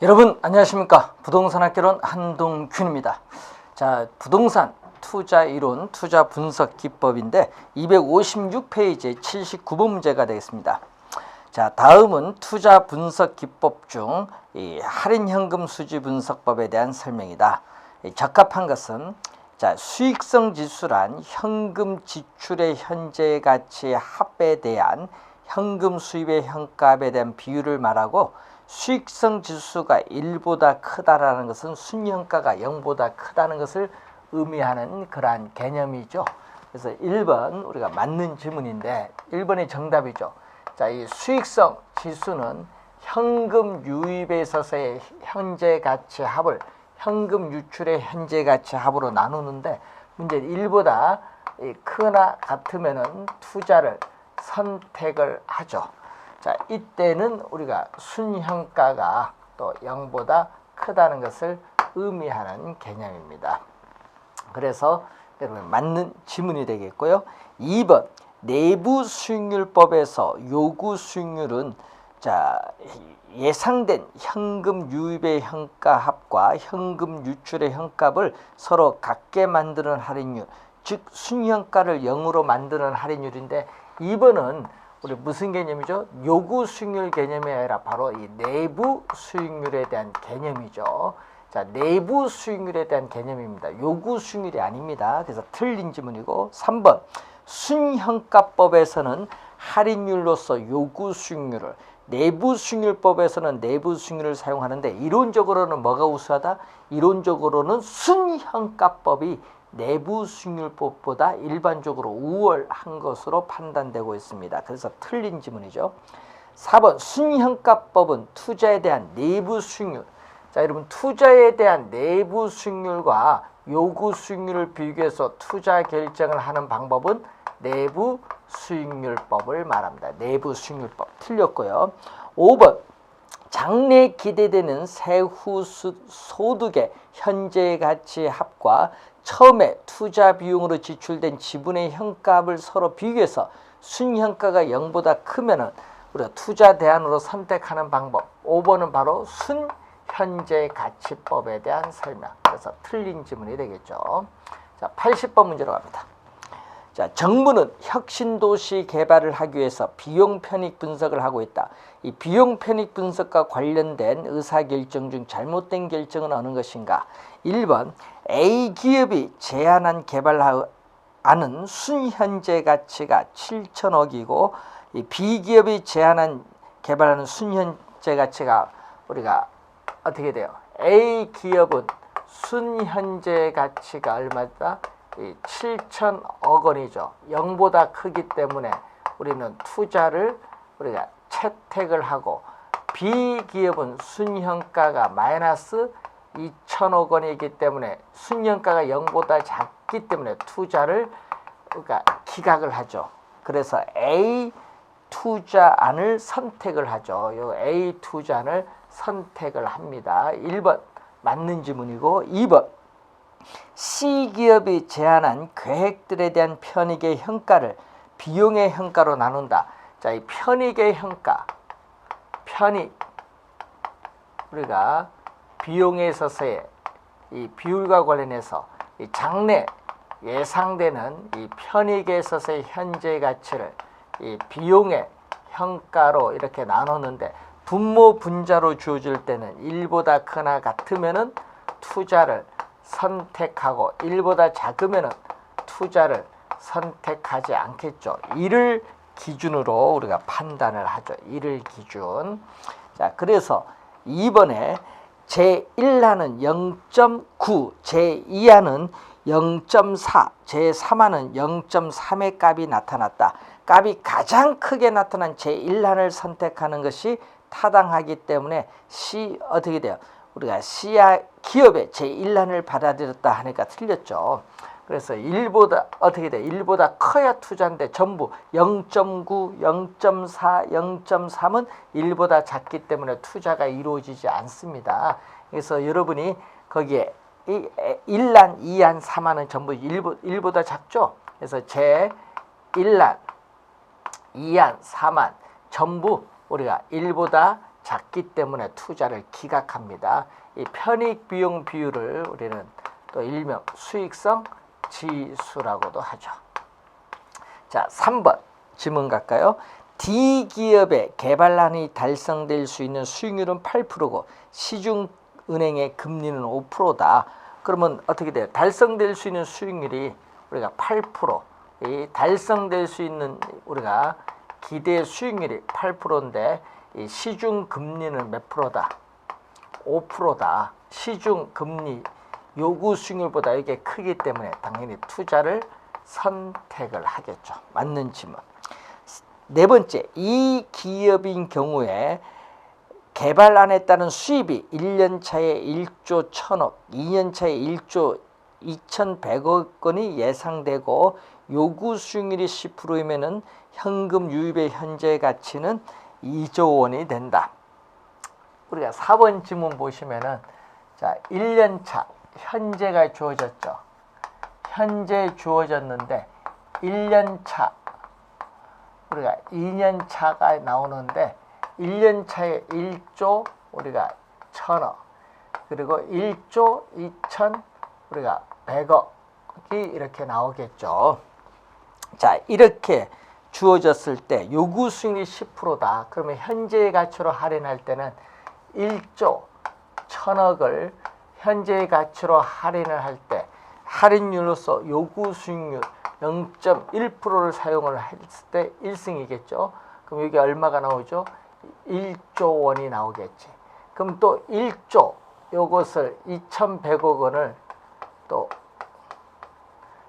여러분 안녕하십니까? 부동산 학개론 한동균입니다. 자, 부동산 투자 이론, 투자 분석 기법인데 256페이지 79번 문제가 되겠습니다. 자, 다음은 투자 분석 기법 중 이 할인현금 수지 분석법에 대한 설명이다. 적합한 것은 자, 수익성 지수란 현금 지출의 현재 가치 합에 대한 현금 수입의 현값에 대한 비율을 말하고, 수익성 지수가 1보다 크다라는 것은 순현가가 0보다 크다는 것을 의미하는 그러한 개념이죠. 그래서 1번 우리가 맞는 지문인데 1번이 정답이죠. 자, 이 수익성 지수는 현금 유입에 있어서의 현재 가치 합을 현금 유출의 현재 가치 합으로 나누는데, 문제는 1보다 크거나 같으면은 투자를 선택을 하죠. 자, 이때는 우리가 순현가가 또 0보다 크다는 것을 의미하는 개념입니다. 그래서 여러분 맞는 지문이 되겠고요. 2번 내부 수익률법에서 요구 수익률은 자, 예상된 현금 유입의 현가합과 현금 유출의 현값을 서로 같게 만드는 할인율, 즉 순현가를 0으로 만드는 할인율인데, 2번은 우리 무슨 개념이죠? 요구 수익률 개념이 아니라 바로 이 내부 수익률에 대한 개념이죠. 자, 내부 수익률에 대한 개념입니다. 요구 수익률이 아닙니다. 그래서 틀린 지문이고, 3번 순현가법에서는 할인율로서 요구 수익률을, 내부 수익률법에서는 내부 수익률을 사용하는데, 이론적으로는 뭐가 우수하다? 이론적으로는 순현가법이 내부 수익률법보다 일반적으로 우월한 것으로 판단되고 있습니다. 그래서 틀린 지문이죠. 4번 순현가법은 투자에 대한 내부 수익률. 자, 여러분 투자에 대한 내부 수익률과 요구 수익률을 비교해서 투자 결정을 하는 방법은 내부 수익률법을 말합니다. 내부 수익률법 틀렸고요. 5번 장래 기대되는 세후 소득의 현재 가치 합과 처음에 투자 비용으로 지출된 지분의 현값을 서로 비교해서 순현가가 0보다 크면은 우리가 투자 대안으로 선택하는 방법. 5번은 바로 순현재 가치법에 대한 설명. 그래서 틀린 지문이 되겠죠. 자, 80번 문제로 갑니다. 자, 정부는 혁신도시 개발을 하기 위해서 비용 편익 분석을 하고 있다. 이 비용 편익 분석과 관련된 의사결정 중 잘못된 결정은 어느 것인가? 1번 A 기업이 제안한 개발하는 순현재 가치가 7천억이고, 이 B 기업이 제안한 개발하는 순현재 가치가 우리가 어떻게 돼요? A 기업은 순현재 가치가 얼마다? 7천억 원이죠. 0보다 크기 때문에 우리는 투자를 우리가 채택을 하고, B 기업은 순현가가 마이너스 2천억 원이기 때문에 순현가가 0보다 작기 때문에 투자를 그러니까 기각을 하죠. 그래서 A 투자안을 선택을 하죠. 요 A 투자안을 선택을 합니다. 1번 맞는 지문이고, 2번 C 기업이 제안한 계획들에 대한 편익의 현가를 비용의 현가로 나눈다. 자, 이 편익의 현가, 편익 우리가 비용에 있어서의 이 비율과 관련해서 이 장래 예상되는 이 편익에 있어서의 현재 가치를 이 비용의 현가로 이렇게 나눴는데, 분모 분자로 주어질 때는 1보다 크나 같으면은 투자를 선택하고 1보다 작으면은 투자를 선택하지 않겠죠. 이를 기준으로 우리가 판단을 하죠. 이를 기준. 자, 그래서 2번에 제1항은 0.9, 제2항은 0.4, 제3항은 0.3의 값이 나타났다. 값이 가장 크게 나타난 제1항을 선택하는 것이 타당하기 때문에 C 어떻게 돼요? 우리가 C야 기업의 제1항을 받아들였다 하니까 틀렸죠. 그래서 1보다 어떻게 돼? 1보다 커야 투자인데 전부 0.9, 0.4, 0.3은 1보다 작기 때문에 투자가 이루어지지 않습니다. 그래서 여러분이 거기에 1란, 2안, 3안은 전부 1보다 작죠. 그래서 제1란, 2안, 3안 전부 우리가 1보다 작기 때문에 투자를 기각합니다. 이 편익 비용 비율을 우리는 또 일명 수익성 지수라고도 하죠. 자, 3번 질문 갈까요? D기업의 개발안이 달성될 수 있는 수익률은 8%고 시중은행의 금리는 5%다. 그러면 어떻게 돼요? 달성될 수 있는 수익률이 우리가 8%, 이 달성될 수 있는 우리가 기대 수익률이 8%인데 이 시중 금리는 몇 프로다? 5%다. 시중 금리 요구 수익률보다 이게 크기 때문에 당연히 투자를 선택을 하겠죠. 맞는 질문. 네 번째, 이 기업인 경우에 개발안에 따른 수입이 1년 차에 1조 1천억, 2년 차에 1조 2,100억 원이 예상되고 요구 수익률이 10%이면은 현금 유입의 현재 가치는 2조 원이 된다. 우리가 4번 질문 보시면은 자, 1년 차 현재가 주어졌죠. 현재 주어졌는데 1년 차 우리가 2년 차가 나오는데 1년 차에 1조 우리가 1천억 그리고 1조 2천 우리가 100억이 이렇게 나오겠죠. 자, 이렇게 주어졌을 때 요구 수익률이 10%다. 그러면 현재의 가치로 할인할 때는 1조 1천억을 현재의 가치로 할인을 할 때 할인율로서 요구 수익률 0.1%를 사용을 했을 때 1승이겠죠. 그럼 여기 얼마가 나오죠? 1조 원이 나오겠지. 그럼 또 1조 요것을 2,100억 원을 또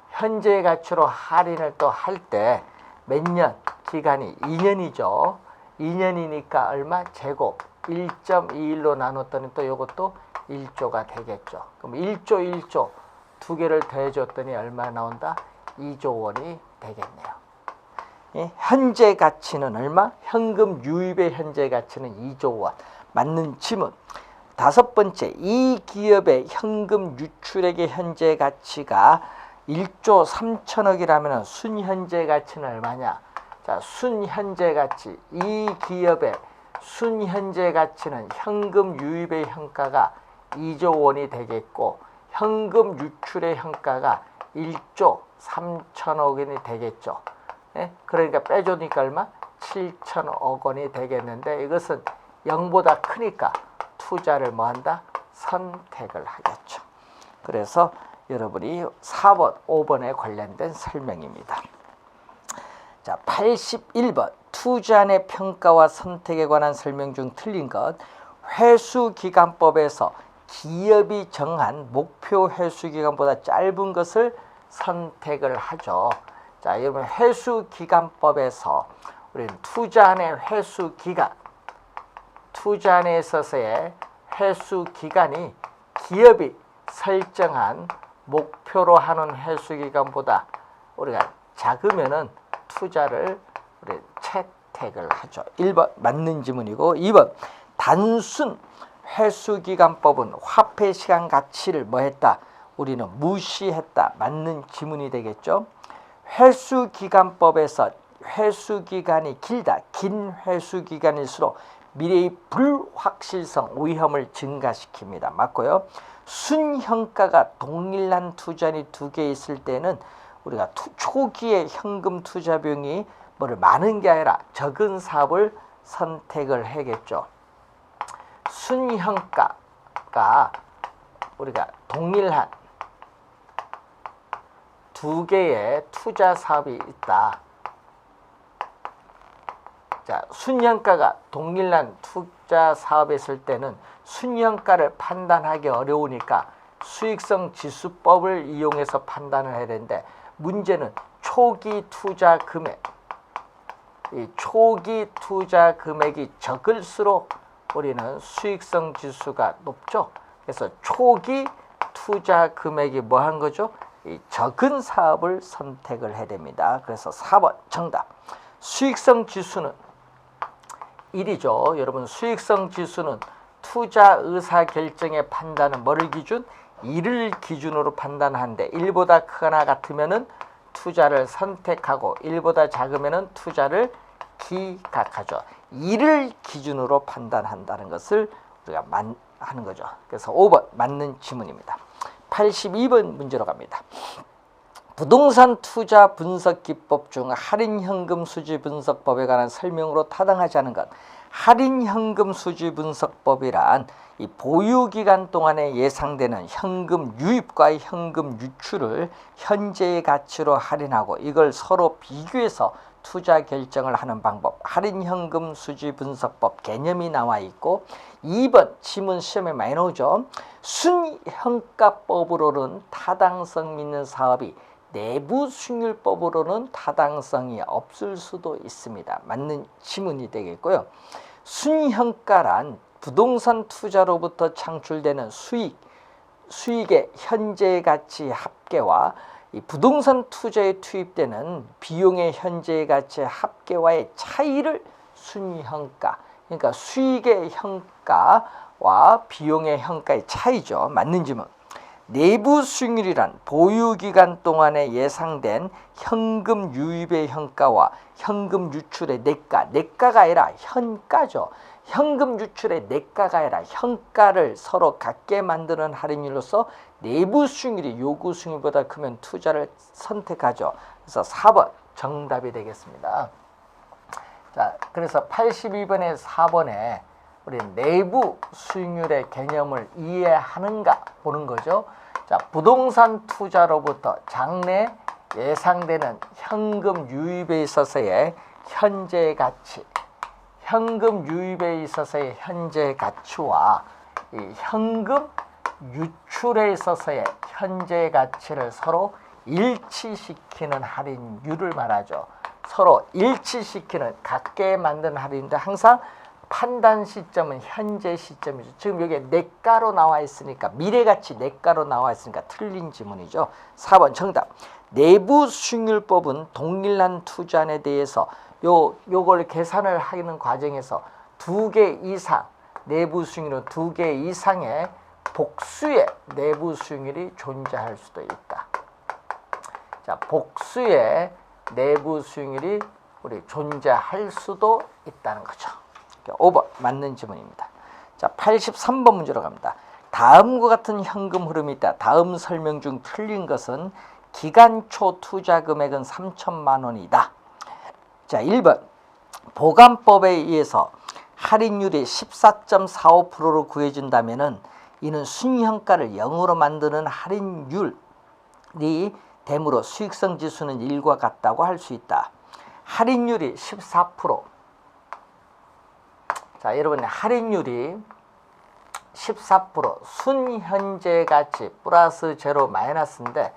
현재의 가치로 할인을 또 할 때 몇 년? 기간이 2년이죠. 2년이니까 얼마? 제곱 1.21로 나눴더니 또 요것도 1조가 되겠죠. 그럼 1조 두 개를 더해줬더니 얼마 나온다? 2조 원이 되겠네요. 예? 현재 가치는 얼마? 현금 유입의 현재 가치는 2조 원. 맞는 질문. 다섯 번째, 이 기업의 현금 유출액의 현재 가치가 1조 3천억이라면 순현재 가치는 얼마냐? 자, 순현재 가치. 이 기업의 순현재 가치는 현금 유입의 현가가 2조 원이 되겠고 현금 유출의 현가가 1조 3천억 원이 되겠죠. 예? 그러니까 빼주니까 얼마? 7천억 원이 되겠는데 이것은 0보다 크니까 투자를 뭐한다? 선택을 하겠죠. 그래서 여러분이 4번, 5번에 관련된 설명입니다. 자, 81번 투자안의 평가와 선택에 관한 설명 중 틀린 것. 회수기간법에서 기업이 정한 목표 회수기간보다 짧은 것을 선택을 하죠. 자, 여러분 회수기간법에서 우리는 투자안의 회수기간, 투자안에 있어서의 회수기간이 기업이 설정한 목표로 하는 회수기간보다 우리가 작으면은 투자를 우리 채택을 하죠. 1번 맞는 지문이고 2번 단순 회수기간법은 화폐 시간 가치를 뭐했다? 우리는 무시했다. 맞는 지문이 되겠죠. 회수기간법에서 회수기간이 길다. 긴 회수기간일수록 미래의 불확실성, 위험을 증가시킵니다. 맞고요. 순현가가 동일한 투자안이 두 개 있을 때는 우리가 초기에 현금 투자 비용이 뭐를 많은 게 아니라 적은 사업을 선택을 하겠죠. 순현가가 우리가 동일한 두 개의 투자 사업이 있다. 자, 순현가가 동일한 투자 사업에 있을 때는 순현가를 판단하기 어려우니까 수익성 지수법을 이용해서 판단을 해야 되는데 문제는 초기 투자 금액, 이 초기 투자 금액이 적을수록 우리는 수익성 지수가 높죠. 그래서 초기 투자 금액이 뭐 한 거죠? 이 적은 사업을 선택을 해야 됩니다. 그래서 4번 정답. 수익성 지수는 1이죠. 여러분 수익성 지수는 투자 의사 결정의 판단은 뭐를 기준? 1을 기준으로 판단하는데 1보다 크거나 같으면은 투자를 선택하고 1보다 작으면은 투자를 기각하죠. 이를 기준으로 판단한다는 것을 우리가 하는 거죠. 그래서 5번 맞는 지문입니다. 82번 문제로 갑니다. 부동산 투자 분석 기법 중 할인 현금 수지 분석법에 관한 설명으로 타당하지 않은 것. 할인 현금 수지 분석법이란 이 보유 기간 동안에 예상되는 현금 유입과 현금 유출을 현재의 가치로 할인하고 이걸 서로 비교해서 투자 결정을 하는 방법. 할인 현금 수지 분석법 개념이 나와 있고 2번 지문 시험에 많이 나오죠. 순현가법으로는 타당성 있는 사업이 내부 수익률법으로는 타당성이 없을 수도 있습니다. 맞는 지문이 되겠고요. 순현가란 부동산 투자로부터 창출되는 수익의 현재 가치 합계와 이 부동산 투자에 투입되는 비용의 현재 가치의 합계와의 차이를 순현가, 그러니까 수익의 현가와 비용의 현가의 차이죠. 맞는 지문. 내부 수익률이란 보유기간 동안에 예상된 현금 유입의 현가와 현금 유출의 내가가 아니라 현가죠. 현금 유출의 내가가 아니라 현가를 서로 같게 만드는 할인율로서 내부 수익률이 요구 수익률보다 크면 투자를 선택하죠. 그래서 4번 정답이 되겠습니다. 자, 그래서 82번에 4번에 우리 내부 수익률의 개념을 이해하는가 보는 거죠. 자, 부동산 투자로부터 장래 예상되는 현금 유입에 있어서의 현재 가치, 현금 유입에 있어서의 현재 가치와 이 현금 유출에 있어서의 현재 가치를 서로 일치시키는 할인율을 말하죠. 서로 일치시키는 같게 만든 할인인데 항상 판단 시점은 현재 시점이죠. 지금 여기에 내가로 나와 있으니까 미래가치 내가로 나와 있으니까 틀린 지문이죠. 4번 정답. 내부 수익률법은 동일한 투자안에 대해서 요걸 계산을 하는 과정에서 2개 이상 내부 수익률은 2개 이상의 복수의 내부 수익률이 존재할 수도 있다. 자, 복수의 내부 수익률이 우리 존재할 수도 있다는 거죠. 5번 맞는 지문입니다. 자, 83번 문제로 갑니다. 다음과 같은 현금 흐름이 있다. 다음 설명 중 틀린 것은 기간 초 투자 금액은 3천만 원이다. 자, 1번 보관법에 의해서 할인율이 14.45%로 구해진다면은 이는 순현가를 0으로 만드는 할인율이 되므로 수익성 지수는 1과 같다고 할 수 있다. 할인율이 14%. 자, 여러분 할인율이 14% 순현재 가치 플러스 제로 마이너스인데,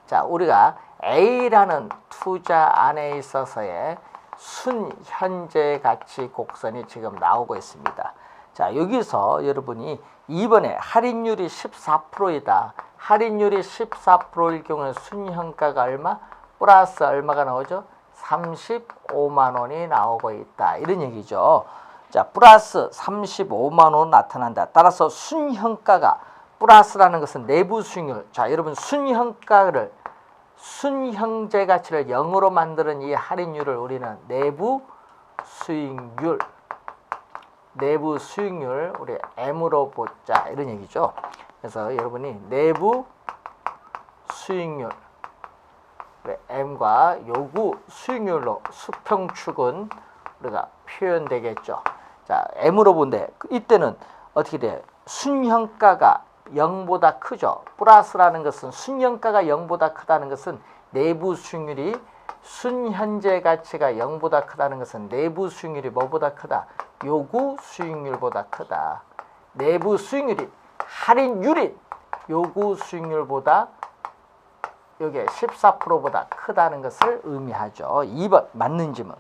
자, 우리가 A라는 투자 안에 있어서의 순현재 가치 곡선이 지금 나오고 있습니다. 자, 여기서 여러분이 이번에 할인율이 14%이다. 할인율이 14%일 경우에 순현가가 얼마? 플러스 얼마가 나오죠? 35만 원이 나오고 있다. 이런 얘기죠. 자, 플러스 35만 원 나타난다. 따라서 순현가가 플러스라는 것은 내부 수익률. 자, 여러분 순현가를 순현재 가치를 0으로 만드는 이 할인율을 우리는 내부 수익률 우리 M으로 보자 이런 얘기죠. 그래서 여러분이 내부 수익률 M과 요구 수익률로 수평축은 우리가 표현되겠죠. 자, M으로 본데 이때는 어떻게 돼? 순현가가 0보다 크죠. 플러스라는 것은 순현가가 0보다 크다는 것은 내부 수익률이 순현재 가치가 0보다 크다는 것은 내부 수익률이 뭐보다 크다? 요구 수익률보다 크다. 내부 수익률이 할인율이 요구 수익률보다 여기에 14%보다 크다는 것을 의미하죠. 2번 맞는 지문.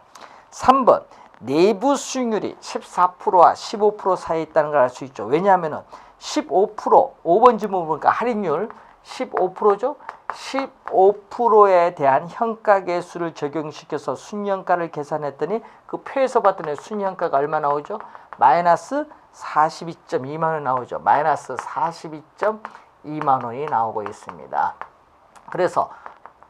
3번 내부 수익률이 14%와 15% 사이에 있다는 걸 알 수 있죠. 왜냐하면 15% 5번 지문 보니까 할인율 15%죠. 15%에 대한 현가계수를 적용시켜서 순현가를 계산했더니 그 표에서 봤더니 순현가가 얼마 나오죠? 마이너스 42.2만 원 나오죠. 마이너스 42.2만 원이 나오고 있습니다. 그래서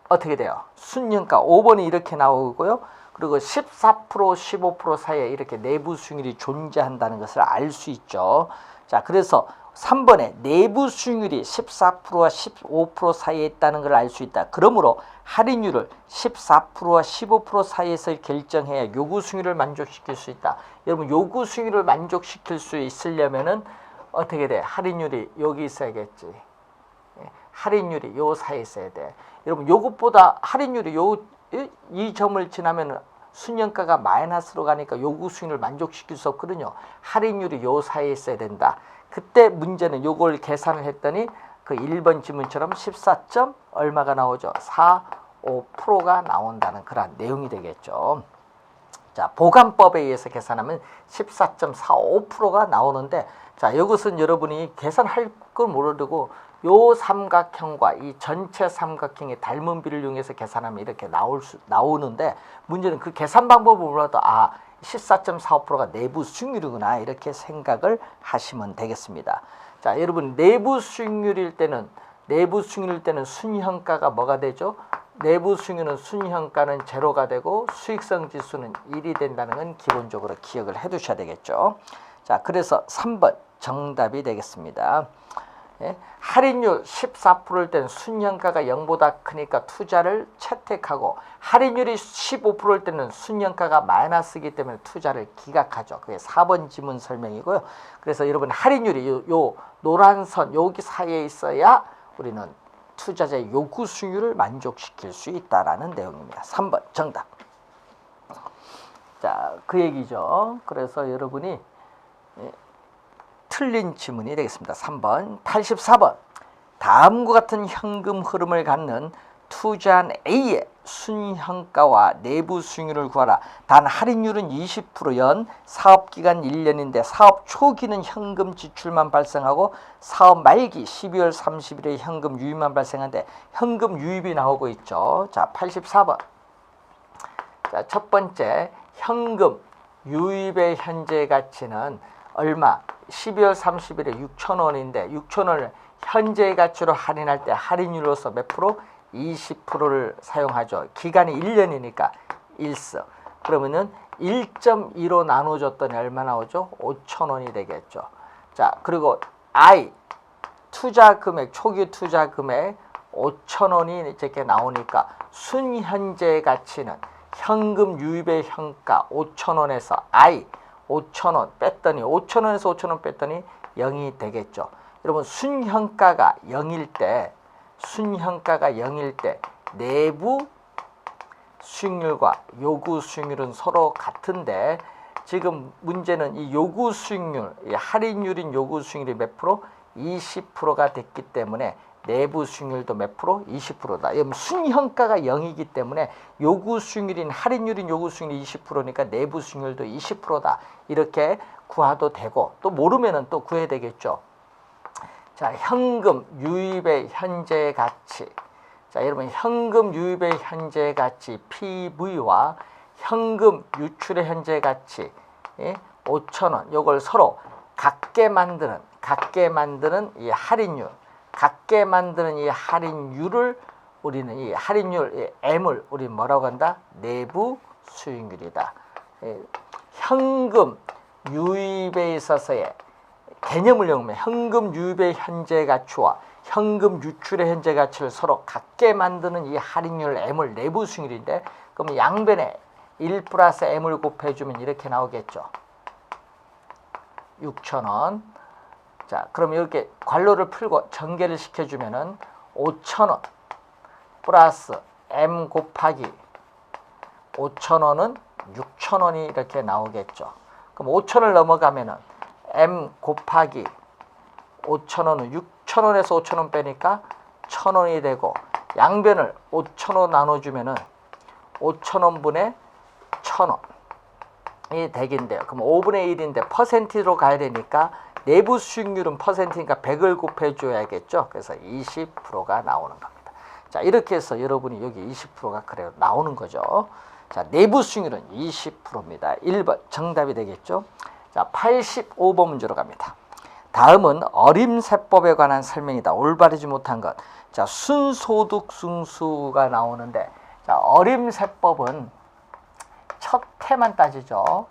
어떻게 돼요? 순현가 5번이 이렇게 나오고요. 그 그리고 14%, 15% 사이에 이렇게 내부 수익률이 존재한다는 것을 알 수 있죠. 자, 그래서 3번에 내부 수익률이 14%와 15% 사이에 있다는 걸 알 수 있다. 그러므로 할인율을 14%와 15% 사이에서 결정해야 요구 수익률을 만족시킬 수 있다. 여러분, 요구 수익률을 만족시킬 수 있으려면은 어떻게 돼? 할인율이 여기 있어야겠지. 할인율이 요 사이에 있어야 돼. 여러분, 요것보다 할인율이 이 점을 지나면 순년가가 마이너스로 가니까 요구 수익률을 만족시킬 수 없거든요. 할인율이 요 사이에 있어야 된다. 그때 문제는 요걸 계산을 했더니 그 1번 지문처럼 14점 얼마가 나오죠? 45%가 나온다는 그런 내용이 되겠죠. 자, 보관법에 의해서 계산하면 14.45%가 나오는데, 자, 이것은 여러분이 계산할 걸 모르고 요 삼각형과 이 전체 삼각형의 닮은 비를 이용해서 계산하면 이렇게 나오는데, 문제는 그 계산 방법을 몰라도 14.45%가 내부 수익률이구나 이렇게 생각을 하시면 되겠습니다. 자, 여러분, 내부 수익률일 때는 순현가가 뭐가 되죠? 내부 수익률은 순현가는 제로가 되고 수익성 지수는 1이 된다는 건 기본적으로 기억을 해 두셔야 되겠죠. 자, 그래서 3번 정답이 되겠습니다. 예? 할인율 14%일 때는 순현가가 0보다 크니까 투자를 채택하고, 할인율이 15%일 때는 순현가가 마이너스이기 때문에 투자를 기각하죠. 그게 4번 지문 설명이고요. 그래서 여러분, 할인율이 요 노란 선 여기 사이에 있어야 우리는 투자자의 요구 수익률을 만족시킬 수 있다라는 내용입니다. 3번 정답. 자, 그 얘기죠. 그래서 여러분이 틀린 지문이 되겠습니다. 3번. 84번. 다음과 같은 현금 흐름을 갖는 투자한 A의 순현가와 내부 수익률을 구하라. 단 할인율은 20%, 연 사업기간 1년인데 사업 초기는 현금 지출만 발생하고 사업 말기 12월 30일에 현금 유입만 발생하는데 현금 유입이 나오고 있죠. 자, 84번. 자, 첫 번째, 현금 유입의 현재 가치는 얼마? 12월 30일에 6,000원인데 6,000원을 현재 가치로 할인할 때 할인율로서 몇 프로? 20%를 사용하죠. 기간이 1년이니까 1서. 그러면은 1.2로 나눠줬더니 얼마 나오죠? 5,000원이 되겠죠. 자, 그리고 I 투자 금액, 초기 투자 금액 5,000원이 이렇게 나오니까 순현재 가치는 현금 유입의 현가 5,000원에서 I 5,000원 뺐더니 5,000원에서 5,000원 뺐더니 0이 되겠죠. 여러분, 순현가가 0일 때 내부 수익률과 요구 수익률은 서로 같은데, 지금 문제는 이 요구 수익률, 이 할인율인 요구 수익률이 몇 프로? 20%가 됐기 때문에 내부 수익률도 몇 프로? 20%다. 순현가가 0이기 때문에 요구 수익률인 할인율인 요구 수익률이 20%니까 내부 수익률도 20%다. 이렇게 구하도 되고, 또 모르면은 또 구해야 되겠죠. 자, 현금 유입의 현재 가치. 자, 여러분, 현금 유입의 현재 가치 PV와 현금 유출의 현재 가치 5,000원, 요걸 서로 같게 만드는 이 할인율, 같게 만드는 이 할인율을 우리는 이 할인율 M을 우리 뭐라고 한다? 내부 수익률이다. 현금 유입에 있어서의 개념을 이용하면 현금 유입의 현재 가치와 현금 유출의 현재 가치를 서로 같게 만드는 이 할인율 M을 내부 수익률인데, 그럼 양변에 1 플러스 M을 곱해주면 이렇게 나오겠죠. 6,000원. 자, 그럼 이렇게 괄호를 풀고 전개를 시켜주면은 5,000원 플러스 M 곱하기 5,000원은 6,000원이 이렇게 나오겠죠. 그럼 5,000원을 넘어가면은 M 곱하기 5,000원은 6,000원에서 5,000원 빼니까 1,000원이 되고, 양변을 5,000원 나눠주면은 5,000원분의 1,000원이 되긴데요. 그럼 5분의 1인데 퍼센트로 가야 되니까 내부 수익률은 퍼센트니까 100을 곱해줘야겠죠. 그래서 20%가 나오는 겁니다. 자, 이렇게 해서 여러분이 여기 20%가 그래요 나오는 거죠. 자, 내부 수익률은 20%입니다. 1번 정답이 되겠죠. 자, 85번 문제로 갑니다. 다음은 어림세법에 관한 설명이다. 올바르지 못한 것. 자, 순소득 순수가 나오는데, 자, 어림세법은 첫 해만 따지죠.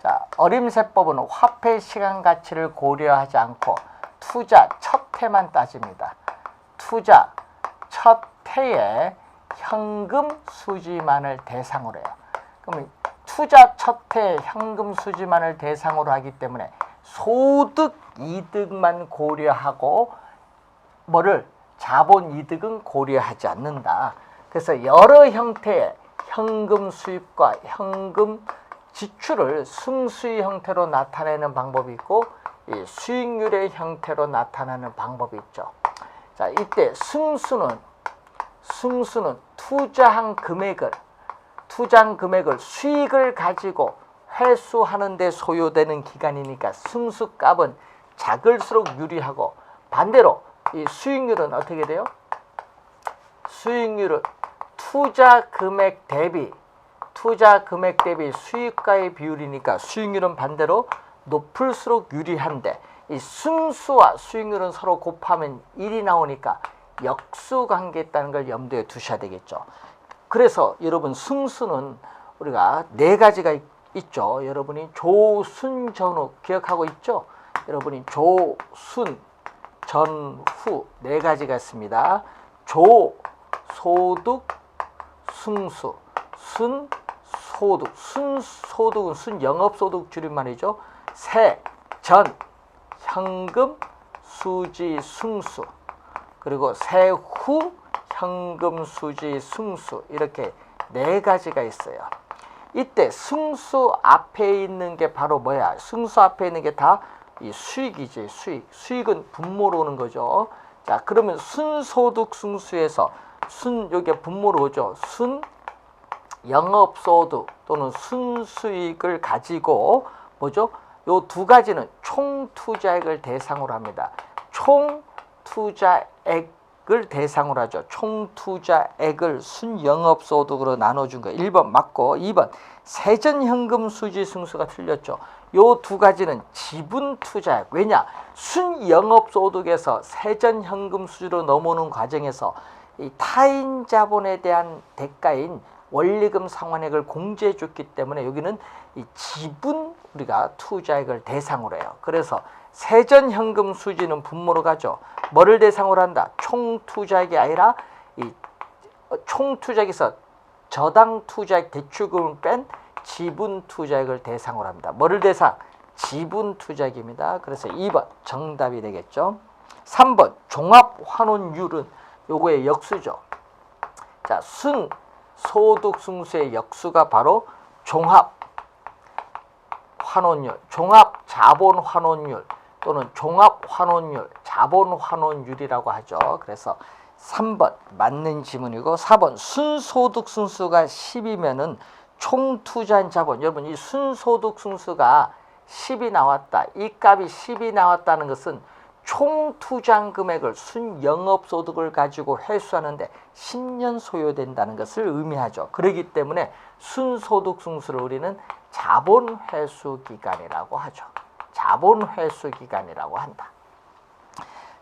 자, 어림세법은 화폐 시간 가치를 고려하지 않고 투자 첫 해만 따집니다. 투자 첫 해에 현금 수지만을 대상으로 해요. 그럼 투자 첫 해 현금 수지만을 대상으로 하기 때문에 소득 이득만 고려하고 뭐를 자본 이득은 고려하지 않는다. 그래서 여러 형태의 현금 수입과 현금 지출을 승수의 형태로 나타내는 방법이 있고 이 수익률의 형태로 나타나는 방법이 있죠. 자, 이때 승수는 투자한 금액을 수익을 가지고 회수하는 데 소요되는 기간이니까 승수값은 작을수록 유리하고, 반대로 이 수익률은 어떻게 돼요? 수익률은 투자 금액 대비 수익과의 비율이니까 수익률은 반대로 높을수록 유리한데, 이 승수와 수익률은 서로 곱하면 1이 나오니까 역수관계에 있다는 걸 염두에 두셔야 되겠죠. 그래서 여러분 승수는 우리가 4가지가 있죠. 여러분이 조순 전후 기억하고 있죠? 여러분이 조순 전후 4가지가 있습니다. 조 소득 승수, 순 소득, 순소득은 순영업소득 줄임말이죠. 세 전 현금 수지 승수, 그리고 세후 현금 수지 승수, 이렇게 4가지가 있어요. 이때 승수 앞에 있는 게 바로 뭐야? 승수 앞에 있는 게 다 이 수익이지. 수익은 분모로 오는 거죠. 자, 그러면 순소득 승수에서 여기에 분모로 오죠. 순영업소득 또는 순수익을 가지고 뭐죠? 요 2가지는 총투자액을 대상으로 합니다. 총투자액을 대상으로 하죠. 총투자액을 순영업소득으로 나눠준 거 1번 맞고, 2번 세전현금 수지 승수가 틀렸죠. 요 2가지는 지분투자액. 왜냐? 순영업소득에서 세전현금 수지로 넘어오는 과정에서 이 타인 자본에 대한 대가인 원리금 상환액을 공제해 줬기 때문에 여기는 이 지분 우리가 투자액을 대상으로 해요. 그래서 세전현금 수지는 분모로 가죠. 뭐를 대상으로 한다? 총투자액이 아니라 이 총투자액에서 저당 투자액 대출금을 뺀 지분 투자액을 대상으로 합니다. 뭐를 대상? 지분 투자액입니다. 그래서 2번 정답이 되겠죠. 3번 종합환원율은 요거의 역수죠. 자, 순소득승수의 역수가 바로 종합환원율, 종합자본환원율 또는 종합환원율, 자본환원율이라고 하죠. 그래서 3번 맞는 지문이고, 4번 순소득승수가 10이면은 총투자한 자본, 여러분 이 순소득승수가 10이 나왔다, 이 값이 10이 나왔다는 것은 총투자한 금액을 순영업소득을 가지고 회수하는데 10년 소요된다는 것을 의미하죠. 그렇기 때문에 순소득승수를 우리는 자본회수기간이라고 하죠. 자본회수기간이라고 한다.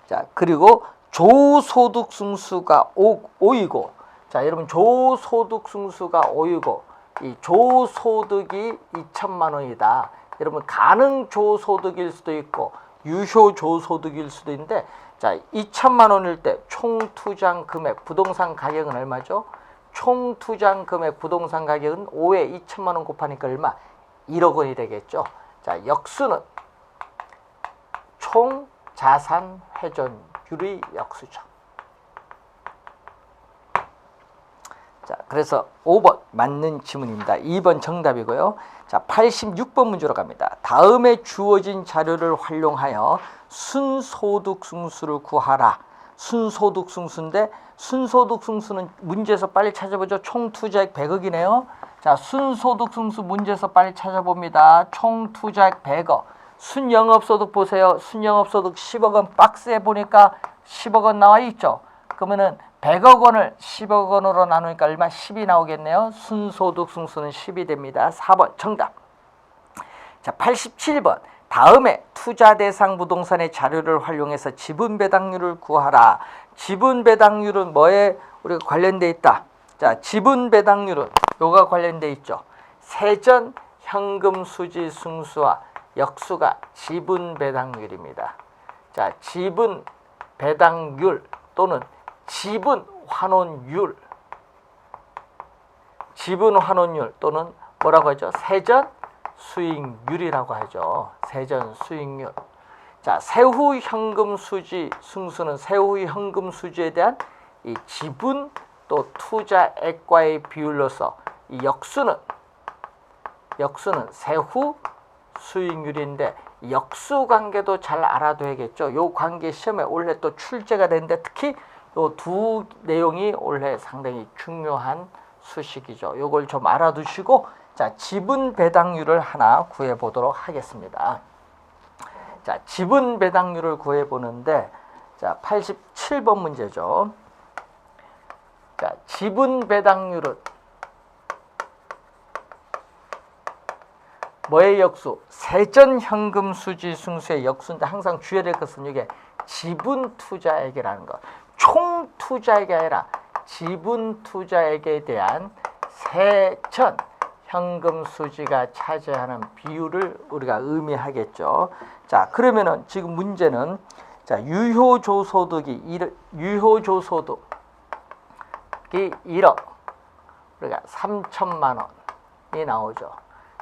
자, 그리고 조소득승수가 5이고, 자, 여러분 조소득승수가 5이고 이 조소득이 2천만 원이다. 여러분 가능조소득일 수도 있고 유효조소득일 수도 있는데, 자, 2천만 원일 때 총투자한 금액 부동산 가격은 얼마죠? 총투자한 금액 부동산 가격은 5에 2천만 원 곱하니까 얼마? 1억 원이 되겠죠. 자, 역수는 총자산 회전율의 역수죠. 자, 그래서 5번 맞는 지문입니다. 2번 정답이고요. 자, 86번 문제로 갑니다. 다음에 주어진 자료를 활용하여 순소득승수를 구하라. 순소득승수인데 순소득승수는 문제에서 빨리 찾아보죠. 총투자액 100억이네요. 자, 순소득승수 문제에서 빨리 찾아봅니다. 총투자액 100억. 순영업소득 보세요. 순영업소득 10억 원 박스에 보니까 10억 원 나와 있죠. 그러면은 100억 원을 10억 원으로 나누니까 얼마? 10이 나오겠네요. 순소득 승수는 10이 됩니다. 4번 정답. 자, 87번. 다음에 투자 대상 부동산의 자료를 활용해서 지분 배당률을 구하라. 지분 배당률은 뭐에 우리가 관련돼 있다? 자, 지분 배당률은 요가 관련돼 있죠. 세전 현금 수지 승수와 역수가 지분 배당률입니다. 자, 지분 배당률 또는 지분 환원율, 지분 환원율 또는 뭐라고 하죠? 세전 수익률이라고 하죠. 세전 수익률. 자, 세후 현금 수지 승수는 세후 현금 수지에 대한 이 지분 또 투자액과의 비율로서 이 역수는 세후 수익률인데 역수 관계도 잘 알아둬야겠죠. 요 관계 시험에 올해 또 출제가 되는데 특히 요 두 내용이 올해 상당히 중요한 수식이죠. 요걸 좀 알아두시고 자, 지분 배당률을 하나 구해 보도록 하겠습니다. 자, 지분 배당률을 구해 보는데 자, 87번 문제죠. 자, 지분 배당률은 뭐의 역수? 세전 현금 수지 승수의 역수인데 항상 주의해야 될 것은 이게 지분 투자액이라는 것. 총 투자액이 아니라 지분 투자액에 대한 세전 현금 수지가 차지하는 비율을 우리가 의미하겠죠. 자, 그러면은 지금 문제는 자, 유효조소득이 1억 우리가 3천만 원이 나오죠.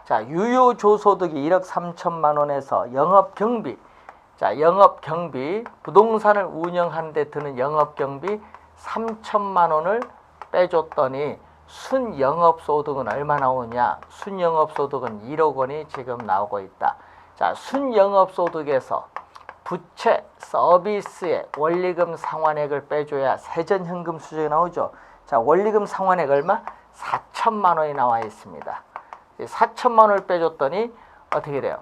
자, 유효조소득이 1억 3천만 원에서 영업경비, 자, 영업경비, 부동산을 운영하는 데 드는 영업경비 3천만 원을 빼줬더니 순영업소득은 얼마 나오냐? 순영업소득은 1억 원이 지금 나오고 있다. 자, 순영업소득에서 부채, 서비스의 원리금 상환액을 빼줘야 세전현금 수준이 나오죠. 자, 원리금 상환액 얼마? 4천만 원이 나와 있습니다. 4천만 원을 빼줬더니 어떻게 돼요?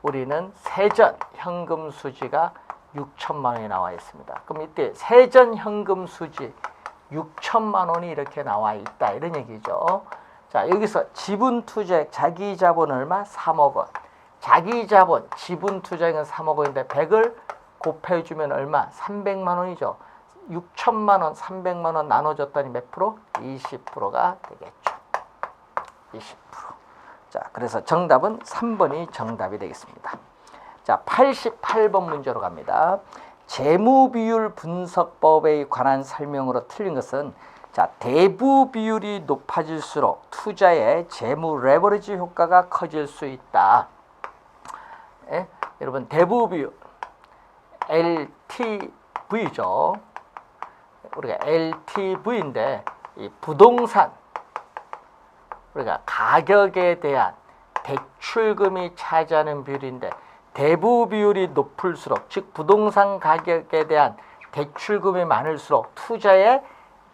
우리는 세전 현금 수지가 6천만 원이 나와 있습니다. 그럼 이때 세전 현금 수지 6천만 원이 이렇게 나와 있다 이런 얘기죠. 자, 여기서 지분 투자액 자기 자본 얼마? 3억 원. 자기 자본 지분 투자액은 3억 원인데 100을 곱해주면 얼마? 300만 원이죠. 6천만 원, 300만 원 나눠줬더니 몇 프로? 20%가 되겠죠. 20%. 자, 그래서 정답은 3번이 정답이 되겠습니다. 자, 88번 문제로 갑니다. 재무비율 분석법에 관한 설명으로 틀린 것은 자, 대부 비율이 높아질수록 투자의 재무 레버리지 효과가 커질 수 있다. 예? 여러분, 대부 비율 LTV죠. 우리가 LTV인데 이 부동산 우리가 가격에 대한 대출금이 차지하는 비율인데 대부 비율이 높을수록 즉 부동산 가격에 대한 대출금이 많을수록 투자의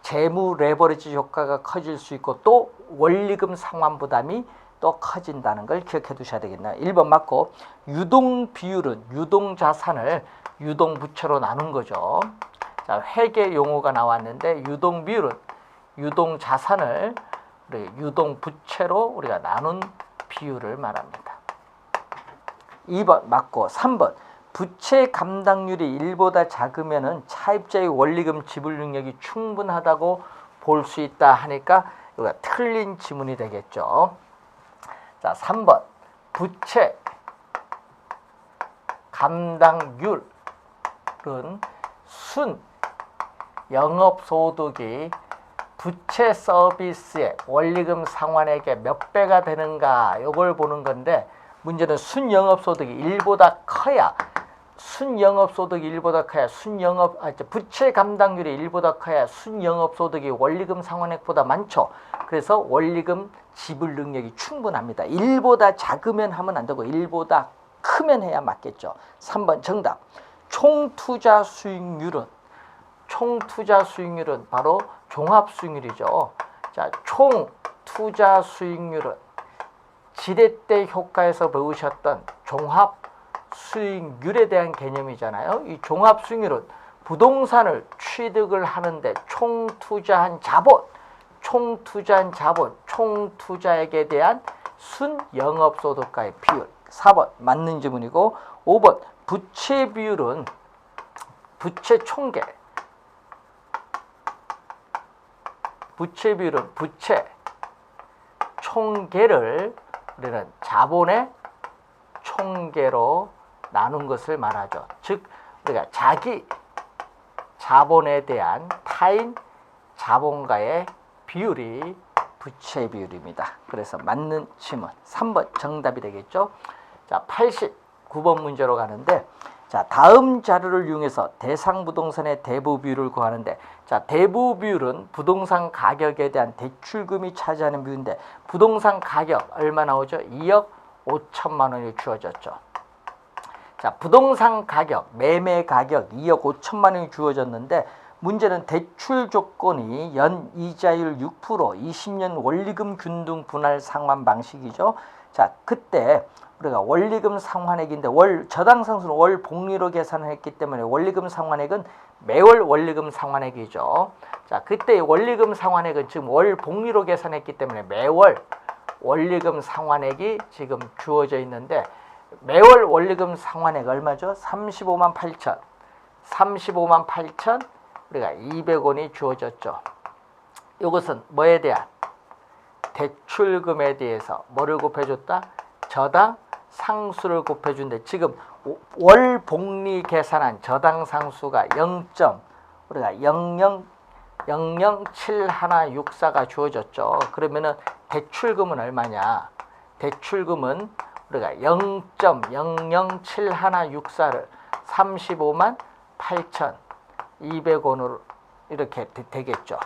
재무 레버리지 효과가 커질 수 있고 또 원리금 상환 부담이 또 커진다는 걸 기억해 두셔야 되겠네요. 1번 맞고 유동 비율은 유동 자산을 유동 부채로 나눈 거죠. 자, 회계 용어가 나왔는데 유동 비율은 유동 자산을 유동 부채로 우리가 나눈 비율을 말합니다. 2번 맞고 3번 부채 감당률이 1보다 작으면은 차입자의 원리금 지불 능력이 충분하다고 볼 수 있다 하니까 이거 틀린 지문이 되겠죠. 자, 3번 부채 감당률은 순 영업소득이 부채 서비스의 원리금 상환액의 몇 배가 되는가 이걸 보는 건데 문제는 순영업소득이 1보다 커야 순영업소득이 1보다 커야 부채 감당률이 1보다 커야 순영업소득이 원리금 상환액보다 많죠. 그래서 원리금 지불 능력이 충분합니다. 1보다 작으면 하면 안 되고 1보다 크면 해야 맞겠죠. 3번 정답. 총투자 수익률은 바로 종합수익률이죠. 자, 총투자 수익률은 지렛대 효과에서 배우셨던 종합수익률에 대한 개념이잖아요. 이 종합수익률은 부동산을 취득을 하는데 총투자한 자본, 총투자액에 대한 순영업소득과의 비율. 4번 맞는 지문이고 5번 부채 비율은 부채 총계를 우리는 자본의 총계로 나눈 것을 말하죠. 즉 우리가 자기 자본에 대한 타인 자본가의 비율이 부채 비율입니다. 그래서 맞는 질문 3번 정답이 되겠죠. 자, 89번 문제로 가는데, 자, 다음 자료를 이용해서 대상 부동산의 대부 비율을 구하는데, 자, 대부 비율은 부동산 가격에 대한 대출금이 차지하는 비율인데, 부동산 가격 얼마 나오죠? 2억 5천만 원이 주어졌죠. 자, 부동산 가격, 매매 가격 2억 5천만 원이 주어졌는데, 문제는 대출 조건이 연 이자율 6%, 20년 원리금 균등 분할 상환 방식이죠. 자, 그때 우리가 원리금 상환액인데 저당 상수는 월 복리로 계산을 했기 때문에 원리금 상환액은 매월 원리금 상환액이죠. 자, 그때 원리금 상환액은 지금 월 복리로 계산했기 때문에 매월 원리금 상환액이 지금 주어져 있는데, 매월 원리금 상환액 얼마죠? 35만 8천. 35만 8천 우리가 200원이 주어졌죠. 이것은 뭐에 대한? 대출금에 대해서 뭐를 곱해줬다? 저당 상수를 곱해준대. 지금 월 복리 계산한 저당 상수가 0. 우리가 007164가 주어졌죠. 그러면은 대출금은 얼마냐? 대출금은 우리가 0.007164를 35만 8,200원으로 이렇게 되겠죠.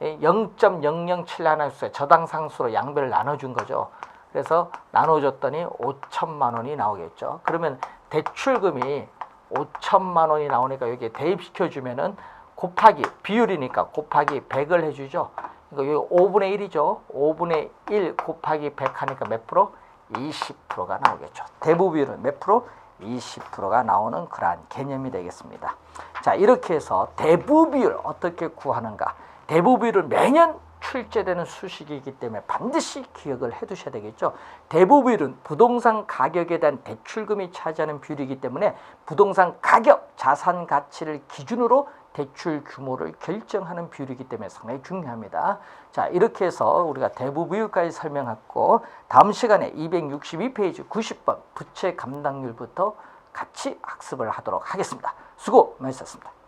0.007164 저당 상수로 양배를 나눠준 거죠. 그래서 나눠줬더니 5천만 원이 나오겠죠. 그러면 대출금이 5천만 원이 나오니까 여기에 대입시켜주면은 곱하기 비율이니까 곱하기 100을 해주죠. 그러니까 여기 5분의 1이죠. 5분의 1 곱하기 100 하니까 몇 프로? 20%가 나오겠죠. 대부 비율은 몇 프로? 20%가 나오는 그러한 개념이 되겠습니다. 자, 이렇게 해서 대부 비율 어떻게 구하는가? 대부 비율은 매년 출제되는 수식이기 때문에 반드시 기억을 해 두셔야 되겠죠. 대부 비율은 부동산 가격에 대한 대출금이 차지하는 비율이기 때문에 부동산 가격, 자산 가치를 기준으로 대출 규모를 결정하는 비율이기 때문에 상당히 중요합니다. 자, 이렇게 해서 우리가 대부 비율까지 설명했고, 다음 시간에 262페이지 90번 부채 감당률부터 같이 학습을 하도록 하겠습니다. 수고 많으셨습니다.